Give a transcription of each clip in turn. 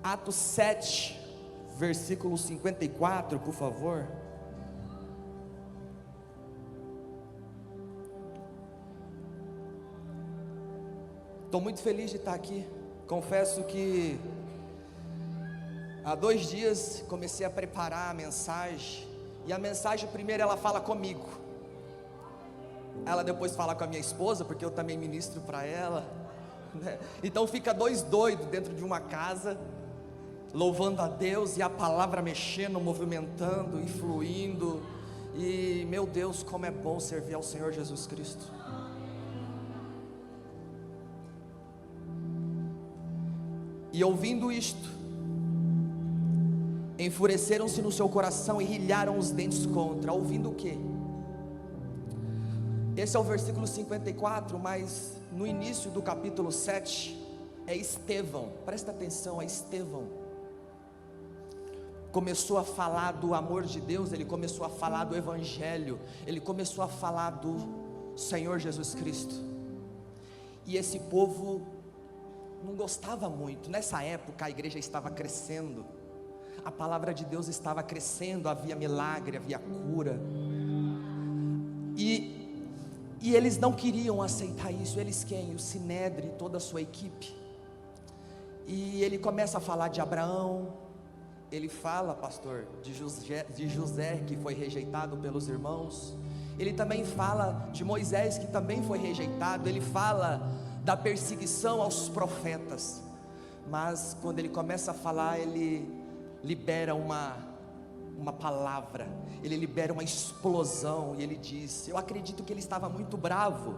Atos 7, versículo 54, por favor. Estou muito feliz de estar aqui. Confesso que há 2 dias comecei a preparar a mensagem. E a mensagem primeiro ela fala comigo. Ela depois fala com a minha esposa, porque eu também ministro para ela, né? Então fica 2 doidos dentro de uma casa, louvando a Deus e a palavra mexendo, movimentando e fluindo. E meu Deus, como é bom servir ao Senhor Jesus Cristo. E ouvindo isto, enfureceram-se no seu coração e rilharam os dentes contra. Ouvindo o quê? Esse é o versículo 54, mas no início do capítulo 7, é Estevão, presta atenção, é Estevão. Começou a falar do amor de Deus, ele começou a falar do Evangelho, ele começou a falar do Senhor Jesus Cristo. E esse povo não gostava muito. Nessa época a igreja estava crescendo, a palavra de Deus estava crescendo, havia milagre, havia cura. E eles não queriam aceitar isso. Eles quem? O Sinédrio e toda a sua equipe. E ele começa a falar de Abraão. Ele fala, pastor, de José que foi rejeitado pelos irmãos. Ele também fala de Moisés que também foi rejeitado. Ele fala da perseguição aos profetas. Mas quando ele começa a falar, ele libera uma palavra, ele libera uma explosão. E ele diz, eu acredito que ele estava muito bravo.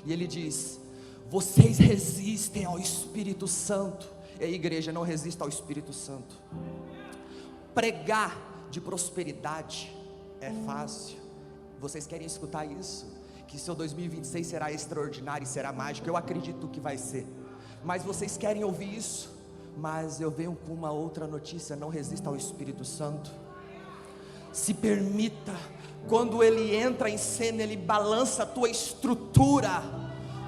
E ele diz, vocês resistem ao Espírito Santo. E a igreja não resiste ao Espírito Santo. Pregar de prosperidade é fácil. Vocês querem escutar isso? Que seu 2026 será extraordinário e será mágico. Eu acredito que vai ser. Mas vocês querem ouvir isso? Mas eu venho com uma outra notícia: não resista ao Espírito Santo. Se permita. Quando ele entra em cena, ele balança a tua estrutura.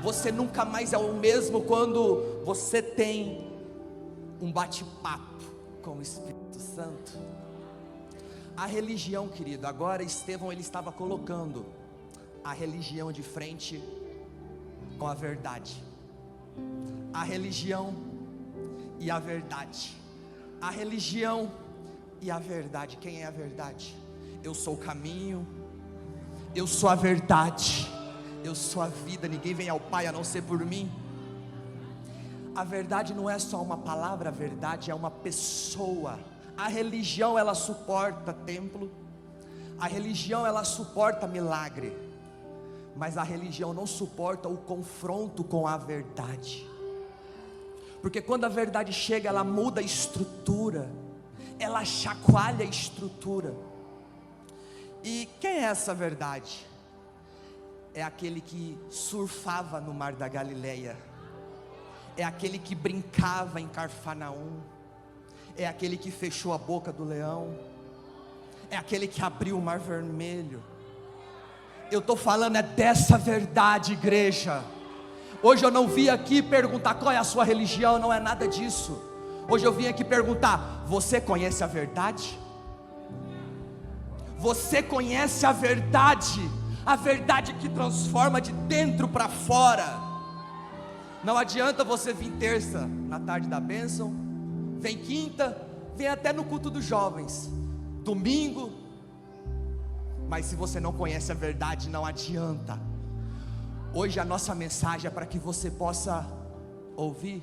Você nunca mais é o mesmo quando você tem um bate-papo com o Espírito Santo. A religião, querido, agora Estevão ele estava colocando a religião de frente com a verdade. A religião e a verdade. A religião e a verdade. Quem é a verdade? Eu sou o caminho, eu sou a verdade, eu sou a vida. Ninguém vem ao Pai a não ser por mim. A verdade não é só uma palavra, a verdade é uma pessoa. A religião ela suporta templo, a religião ela suporta milagre, mas a religião não suporta o confronto com a verdade. Porque quando a verdade chega, ela muda a estrutura, ela chacoalha a estrutura. E quem é essa verdade? É aquele que surfava no mar da Galileia, é aquele que brincava em Cafarnaum, é aquele que fechou a boca do leão, é aquele que abriu o mar vermelho. Eu estou falando é dessa verdade, igreja. Hoje eu não vim aqui perguntar qual é a sua religião, não é nada disso. Hoje eu vim aqui perguntar: você conhece a verdade? Você conhece a verdade? A verdade que transforma de dentro para fora. Não adianta você vir terça na tarde da bênção, vem quinta, vem até no culto dos jovens, domingo, mas se você não conhece a verdade, não adianta. Hoje a nossa mensagem é para que você possa ouvir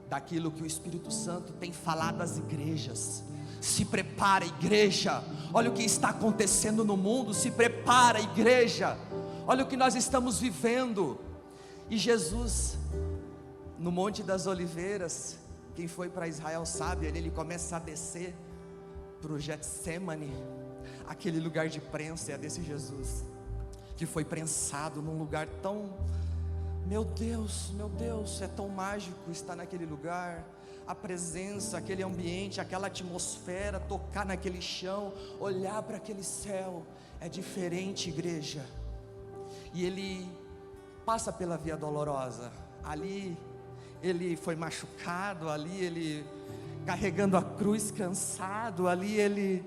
daquilo que o Espírito Santo tem falado às igrejas. Se prepara, igreja. Olha o que está acontecendo no mundo. Se prepara, igreja. Olha o que nós estamos vivendo. E Jesus, no Monte das Oliveiras, quem foi para Israel sabe, ele começa a descer para o Getsemane, aquele lugar de prensa. É desse Jesus que foi prensado num lugar tão, meu Deus, é tão mágico estar naquele lugar. A presença, aquele ambiente, aquela atmosfera, tocar naquele chão, olhar para aquele céu, é diferente, igreja. E ele passa pela Via Dolorosa. Ali ele foi machucado, ali ele carregando a cruz, cansado, ali ele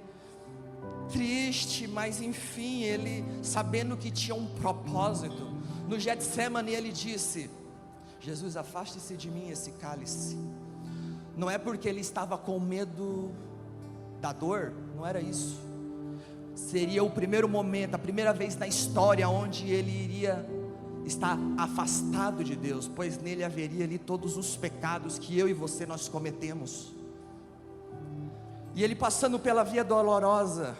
triste, mas enfim, ele sabendo que tinha um propósito. No Getsemane ele disse: Jesus, afaste-se de mim esse cálice. Não é porque ele estava com medo da dor, não era isso. Seria o primeiro momento, a primeira vez na história onde ele iria estar afastado de Deus, pois nele haveria ali todos os pecados que eu e você nós cometemos. E ele passando pela via dolorosa.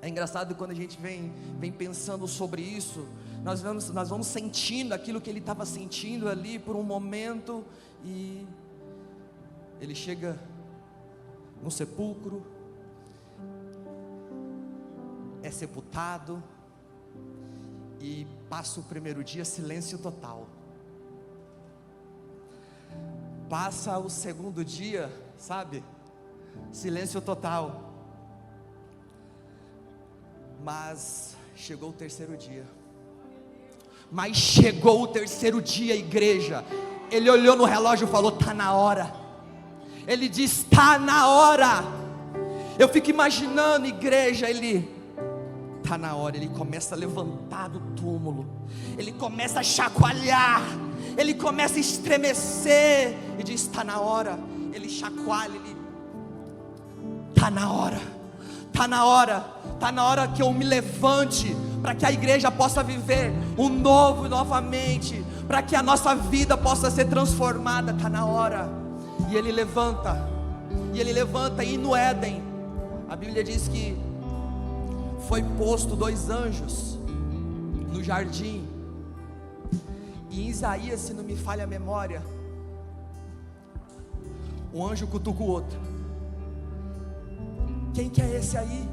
É engraçado quando a gente vem pensando sobre isso, nós vamos sentindo aquilo que ele estava sentindo ali por um momento, e ele chega no sepulcro, é sepultado, e passa o primeiro dia silêncio total. Passa o segundo dia, sabe? Silêncio total. Mas chegou o terceiro dia. Mas chegou o terceiro dia, igreja. Ele olhou no relógio e falou: está na hora. Ele disse: está na hora. Eu fico imaginando, igreja, ele está na hora. Ele começa a levantar do túmulo, ele começa a chacoalhar, ele começa a estremecer e diz: está na hora. Ele chacoalha, ele: está na hora, está na hora, está na hora que eu me levante, para que a igreja possa viver um novo novamente, para que a nossa vida possa ser transformada. Está na hora. E ele levanta, e no Éden, a Bíblia diz que foi posto 2 anjos no jardim, e em Isaías, se não me falha a memória, um anjo cutuca o outro. Quem que é esse aí?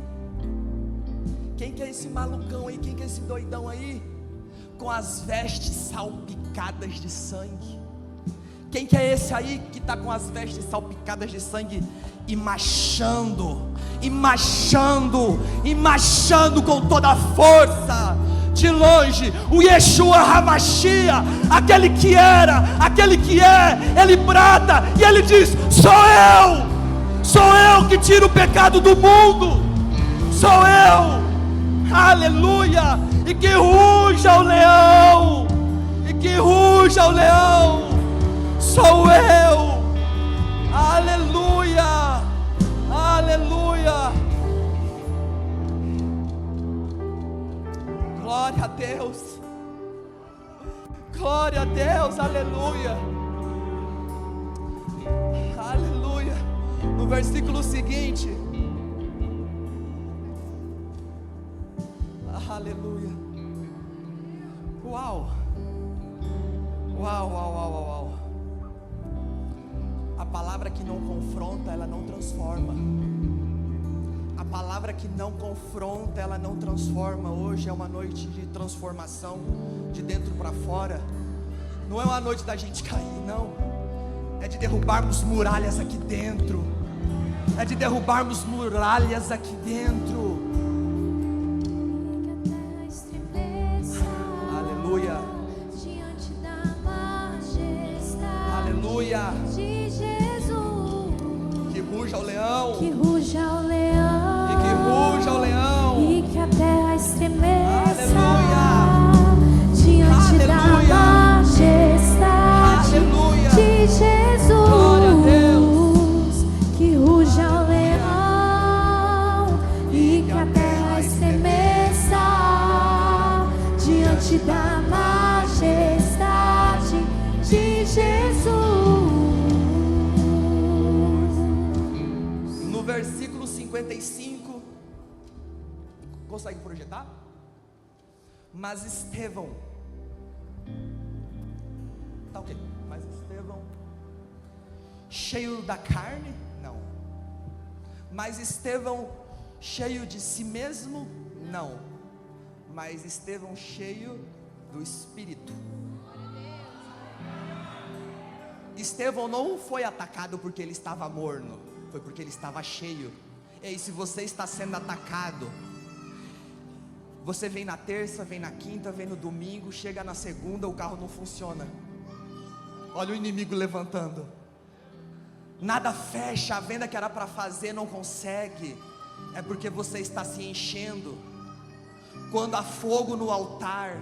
Quem que é esse malucão aí? Quem que é esse doidão aí? Com as vestes salpicadas de sangue. Quem que é esse aí que está com as vestes salpicadas de sangue e machando com toda a força? De longe, o Yeshua HaMashiach, aquele que era, aquele que é, ele brada e ele diz: sou eu que tiro o pecado do mundo, sou eu. Aleluia. E que ruja o leão, e que ruja o leão. Sou eu. Aleluia, aleluia. Glória a Deus, glória a Deus, aleluia, aleluia. No versículo seguinte, aleluia. Uau, uau, uau, uau, uau. A palavra que não confronta, ela não transforma. A palavra que não confronta, ela não transforma. Hoje é uma noite de transformação, de dentro para fora. Não é uma noite da gente cair, não. É de derrubarmos muralhas aqui dentro. É de derrubarmos muralhas aqui dentro. Aleluia. Aleluia. Que ruja o leão. Que ruja o leão. E que ruja o leão. E que a terra estremeça. Aleluia. Diante da majestade. Aleluia. De Jesus. Glória a Deus. Que ruja o leão. E que a terra estremeça. Diante da majestade de Jesus. No versículo 55, consegue projetar? Mas Estevão, tá ok, mas Estevão, cheio da carne? Não. Mas Estevão, cheio de si mesmo? Não. Mas Estevão, cheio do Espírito. Estevão não foi atacado porque ele estava morno, foi porque ele estava cheio. Ei, se você está sendo atacado, você vem na terça, vem na quinta, vem no domingo, chega na segunda, o carro não funciona. Olha o inimigo levantando. Nada fecha, a venda que era para fazer não consegue. É porque você está se enchendo. Quando há fogo no altar,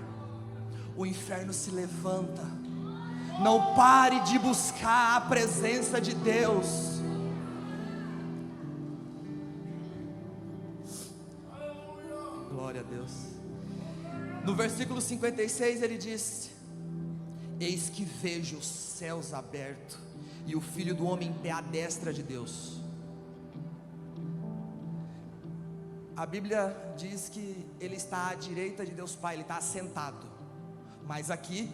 o inferno se levanta. Não pare de buscar a presença de Deus. Glória a Deus. No versículo 56 ele diz: eis que vejo os céus abertos e o Filho do Homem em pé à destra de Deus. A Bíblia diz que ele está à direita de Deus Pai, ele está assentado. Mas aqui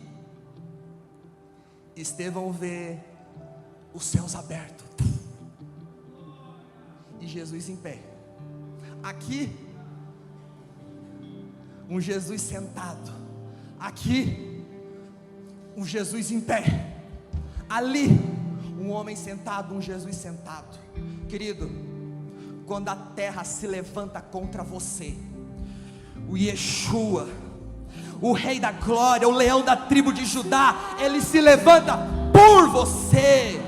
Estevão vê os céus abertos e Jesus em pé. Aqui um Jesus sentado, aqui um Jesus em pé, ali um homem sentado, um Jesus sentado. Querido, quando a terra se levanta contra você, o Yeshua, o Rei da Glória, o Leão da tribo de Judá, ele se levanta por você.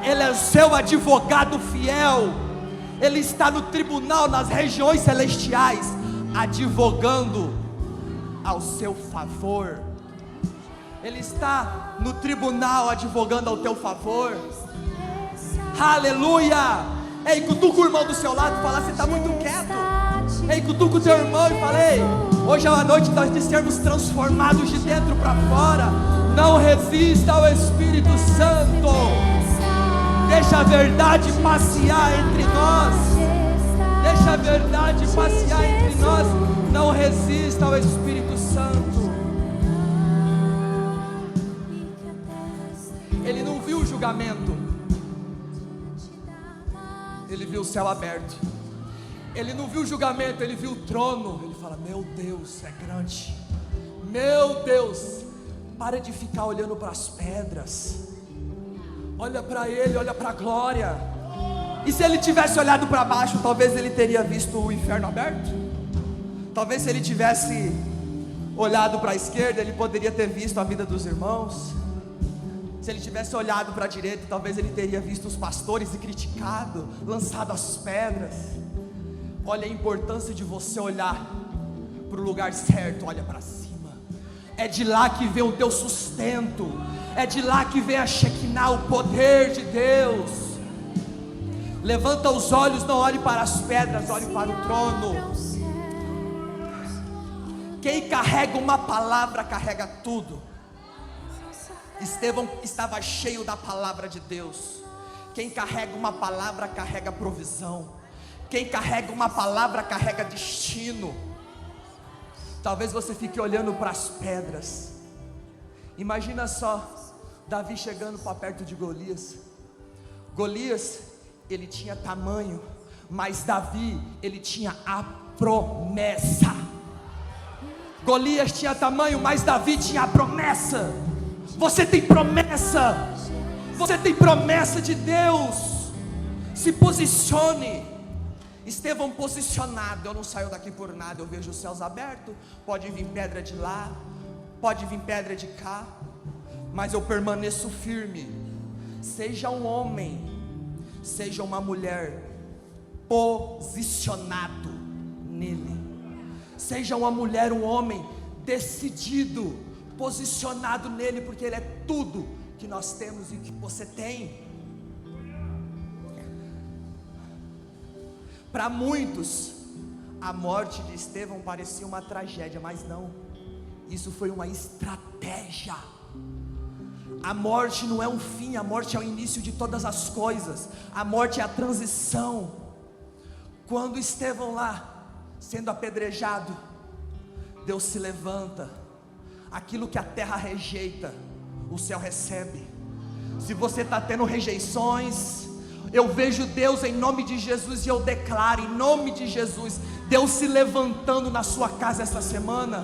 Ele é o seu advogado fiel. Ele está no tribunal, nas regiões celestiais, advogando ao seu favor. Ele está no tribunal advogando ao teu favor. Aleluia! Ei, cutuca o irmão do seu lado e fala: você está muito quieto. Ei, cutuca o teu irmão e falei: hoje é uma noite de sermos transformados de dentro para fora. Não resista ao Espírito Santo. Deixa a verdade passear entre nós. Deixa a verdade passear entre nós. Não resista ao Espírito Santo. Ele não viu o julgamento, ele viu o céu aberto. Ele não viu o julgamento, ele viu o trono. Ele fala: meu Deus, é grande. Meu Deus. Para de ficar olhando para as pedras. Olha para ele, olha para a glória. E se ele tivesse olhado para baixo, talvez ele teria visto o inferno aberto. Talvez se ele tivesse olhado para a esquerda, ele poderia ter visto a vida dos irmãos. Se ele tivesse olhado para a direita, talvez ele teria visto os pastores e criticado, lançado as pedras. Olha a importância de você olhar para o lugar certo. Olha para cima. É de lá que vem o teu sustento. É de lá que vem a Shekinah, o poder de Deus. Levanta os olhos, não olhe para as pedras, olhe para o trono. Quem carrega uma palavra carrega tudo. Estevão estava cheio da palavra de Deus. Quem carrega uma palavra carrega provisão. Quem carrega uma palavra carrega destino. Talvez você fique olhando para as pedras. Imagina só, Davi chegando para perto de Golias. Golias, ele tinha tamanho, mas Davi, ele tinha a promessa. Golias tinha tamanho, mas Davi tinha a promessa. Você tem promessa. Você tem promessa de Deus. Se posicione. Estevão posicionado: eu não saio daqui por nada. Eu vejo os céus abertos. Pode vir pedra de lá, pode vir pedra de cá, mas eu permaneço firme. Seja um homem, seja uma mulher, posicionado nele. Seja uma mulher, um homem, decidido, posicionado nele, porque ele é tudo que nós temos e que você tem. Para muitos, a morte de Estevão parecia uma tragédia, mas não. Isso foi uma estratégia. A morte não é um fim, a morte é o início de todas as coisas. A morte é a transição. Quando Estevão lá, sendo apedrejado, Deus se levanta. Aquilo que a terra rejeita, o céu recebe. Se você está tendo rejeições, eu vejo Deus em nome de Jesus, e eu declaro em nome de Jesus, Deus se levantando na sua casa essa semana.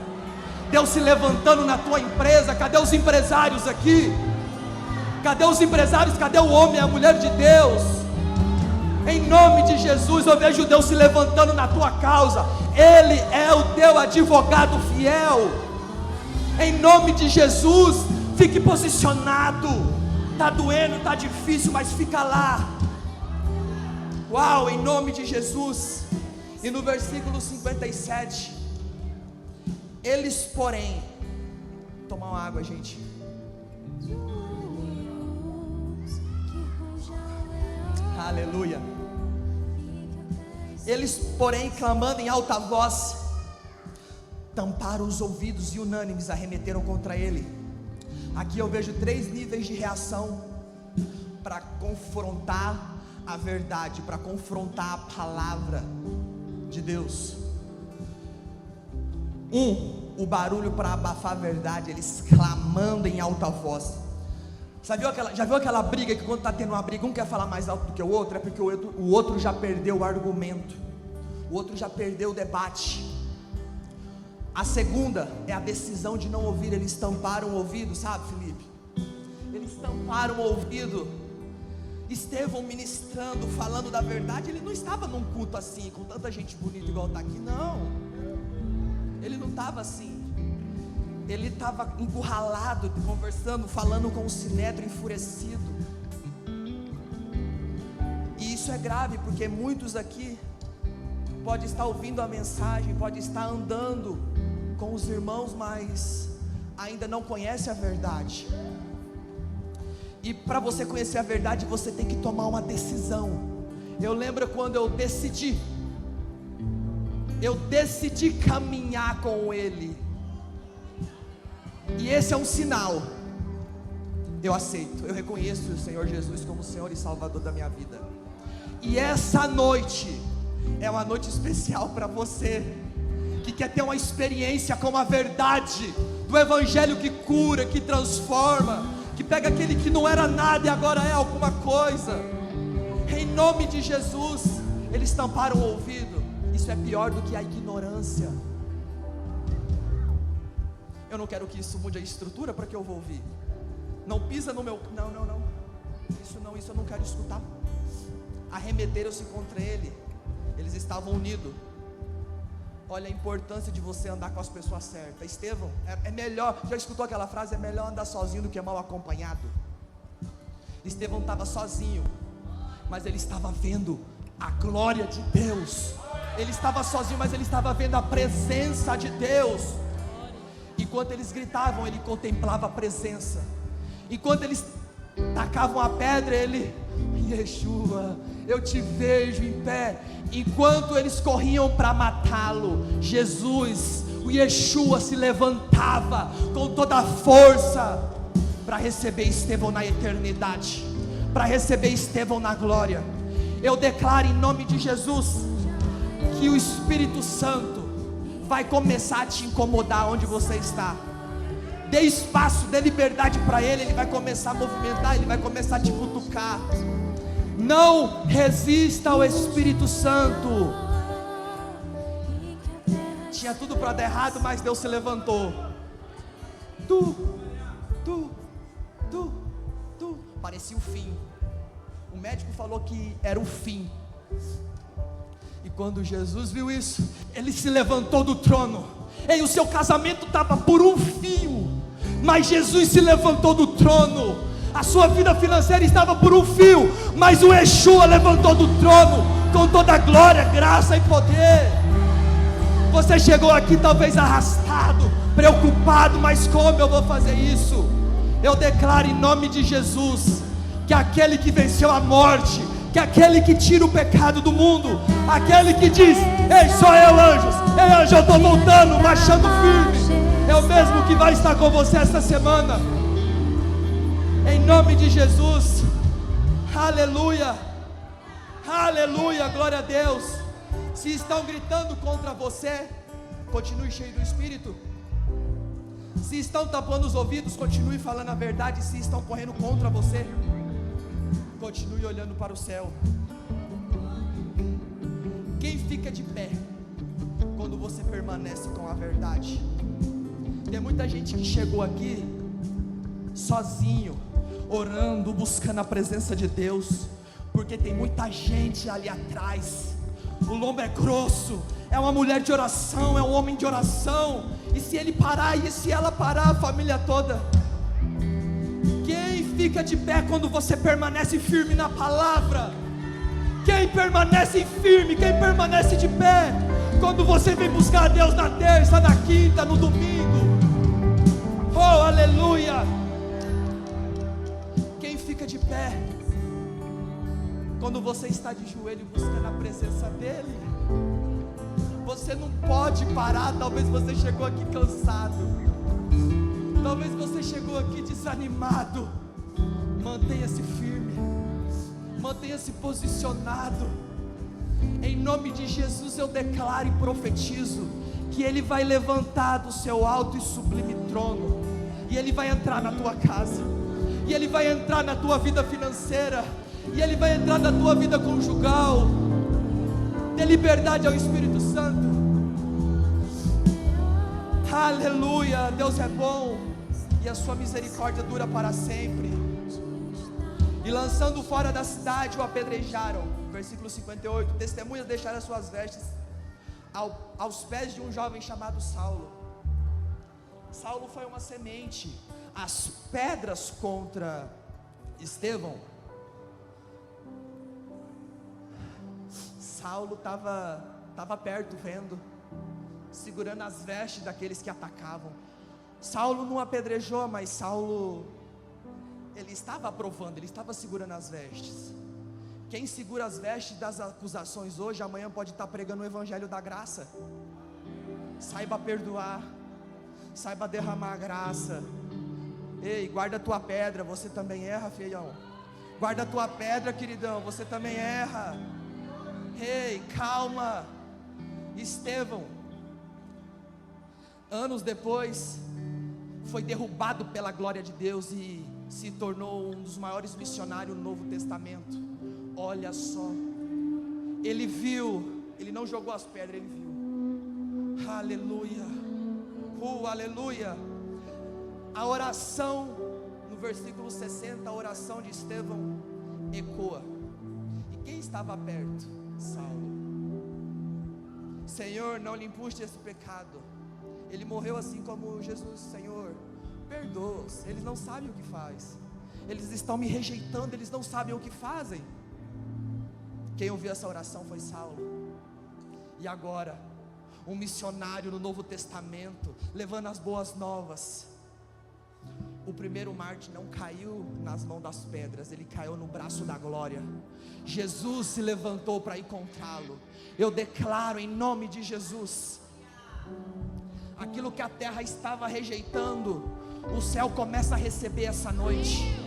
Deus se levantando na tua empresa. Cadê os empresários aqui? Cadê os empresários? Cadê o homem e a mulher de Deus? Em nome de Jesus, eu vejo Deus se levantando na tua causa. Ele é o teu advogado fiel. Em nome de Jesus, fique posicionado. Está doendo, está difícil, mas fica lá. Uau, em nome de Jesus. E no versículo 57, eles porém, tomar uma água, gente. Aleluia. Eles porém, clamando em alta voz, tamparam os ouvidos e unânimes arremeteram contra ele. Aqui eu vejo 3 níveis de reação para confrontar a verdade, para confrontar a palavra de Deus. O barulho para abafar a verdade, eles clamando em alta voz. Já viu aquela briga que quando está tendo uma briga, um quer falar mais alto do que o outro? É porque o outro já perdeu o argumento, o outro já perdeu o debate. A segunda é a decisão de não ouvir. Eles tamparam o ouvido, sabe, Felipe? Eles tamparam o ouvido. Estevão ministrando, falando da verdade. Ele não estava num culto assim, com tanta gente bonita igual está aqui, não. Ele não estava assim. Ele estava encurralado, conversando, falando com o sinédrio enfurecido. E isso é grave, porque muitos aqui pode estar ouvindo a mensagem, pode estar andando com os irmãos, mas ainda não conhece a verdade. E para você conhecer a verdade, você tem que tomar uma decisão. Eu lembro quando eu decidi caminhar com Ele. E esse é um sinal. Eu aceito, eu reconheço o Senhor Jesus como Senhor e Salvador da minha vida. E essa noite é uma noite especial para você que quer ter uma experiência com a verdade do Evangelho que cura, que transforma, que pega aquele que não era nada e agora é alguma coisa. Em nome de Jesus, eles tamparam o ouvido. Isso é pior do que a ignorância. Eu não quero que isso mude a estrutura para que eu vou ouvir. Não pisa no meu... Não. Isso eu não quero escutar. Arremeteram-se contra ele. Eles estavam unidos. Olha a importância de você andar com as pessoas certas. Estevão, é melhor, já escutou aquela frase? É melhor andar sozinho do que mal acompanhado. Estevão estava sozinho, mas ele estava vendo a glória de Deus. Ele estava sozinho, mas ele estava vendo a presença de Deus. Enquanto eles gritavam, ele contemplava a presença. Enquanto eles tacavam a pedra, ele: Yeshua, eu te vejo em pé. Enquanto eles corriam para matá-lo, Jesus, o Yeshua, se levantava com toda a força para receber Estevão na eternidade, para receber Estevão na glória. Eu declaro em nome de Jesus que o Espírito Santo vai começar a te incomodar onde você está. Dê espaço, dê liberdade para Ele. Ele vai começar a movimentar, Ele vai começar a te cutucar. Não resista ao Espírito Santo. Tinha tudo para dar errado, mas Deus se levantou. Parecia o fim. O médico falou que era o fim. E quando Jesus viu isso, Ele se levantou do trono. E o seu casamento estava por um fio, mas Jesus se levantou do trono. A sua vida financeira estava por um fio, mas o Yeshua levantou do trono com toda a glória, graça e poder. Você chegou aqui talvez arrastado, preocupado, mas como eu vou fazer isso? Eu declaro em nome de Jesus que aquele que venceu a morte, que aquele que tira o pecado do mundo, aquele que diz: ei, sou eu, anjos, ei, anjo, eu estou voltando, marchando firme, é o mesmo que vai estar com você esta semana. Em nome de Jesus. Aleluia, aleluia, glória a Deus. Se estão gritando contra você, continue cheio do Espírito. Se estão tampando os ouvidos, continue falando a verdade. Se estão correndo contra você, continue olhando para o céu. Quem fica de pé quando você permanece com a verdade? Tem muita gente que chegou aqui sozinho, orando, buscando a presença de Deus, porque tem muita gente ali atrás. O lombo é grosso, é uma mulher de oração, é um homem de oração, e se ele parar, e se ela parar, a família toda. Quem fica de pé quando você permanece firme na palavra? Quem permanece firme, quem permanece de pé quando você vem buscar a Deus na terça, na quinta, no domingo? Oh, aleluia! Quem fica de pé quando você está de joelho buscando a presença dEle? Você não pode parar. Talvez você chegou aqui cansado, talvez você chegou aqui desanimado. Mantenha-se firme, mantenha-se posicionado. Em nome de Jesus eu declaro e profetizo que Ele vai levantar do seu alto e sublime trono, e Ele vai entrar na tua casa, e Ele vai entrar na tua vida financeira, e Ele vai entrar na tua vida conjugal. Dê liberdade ao Espírito Santo. Aleluia. Deus é bom e a sua misericórdia dura para sempre. E lançando fora da cidade o apedrejaram. Versículo 58. Testemunhas deixaram as suas vestes aos pés de um jovem chamado Saulo. Saulo foi uma semente. As pedras contra Estevão, Saulo estava perto, vendo, segurando as vestes daqueles que atacavam. Saulo não apedrejou, mas Saulo, ele estava aprovando, ele estava segurando as vestes. Quem segura as vestes das acusações hoje, amanhã pode estar pregando o evangelho da graça. Saiba perdoar, saiba derramar a graça. Ei, guarda a tua pedra, você também erra, filhão. Guarda a tua pedra, queridão, você também erra. Ei, calma. Estevão, anos depois, foi derrubado pela glória de Deus e se tornou um dos maiores missionários do Novo Testamento. Olha só, ele viu, ele não jogou as pedras, ele viu. Aleluia, aleluia. A oração, no versículo 60, a oração de Estevão ecoa. E quem estava perto? Saulo. Senhor, não lhe impute esse pecado. Ele morreu assim como Jesus. Senhor, perdoa-os, eles não sabem o que faz. Eles estão me rejeitando, eles não sabem o que fazem. Quem ouviu essa oração foi Saulo. E agora, um missionário no Novo Testamento, levando as boas novas. O primeiro mártir não caiu nas mãos das pedras, ele caiu no braço da glória. Jesus se levantou para encontrá-lo. Eu declaro em nome de Jesus, aquilo que a terra estava rejeitando, o céu começa a receber essa noite.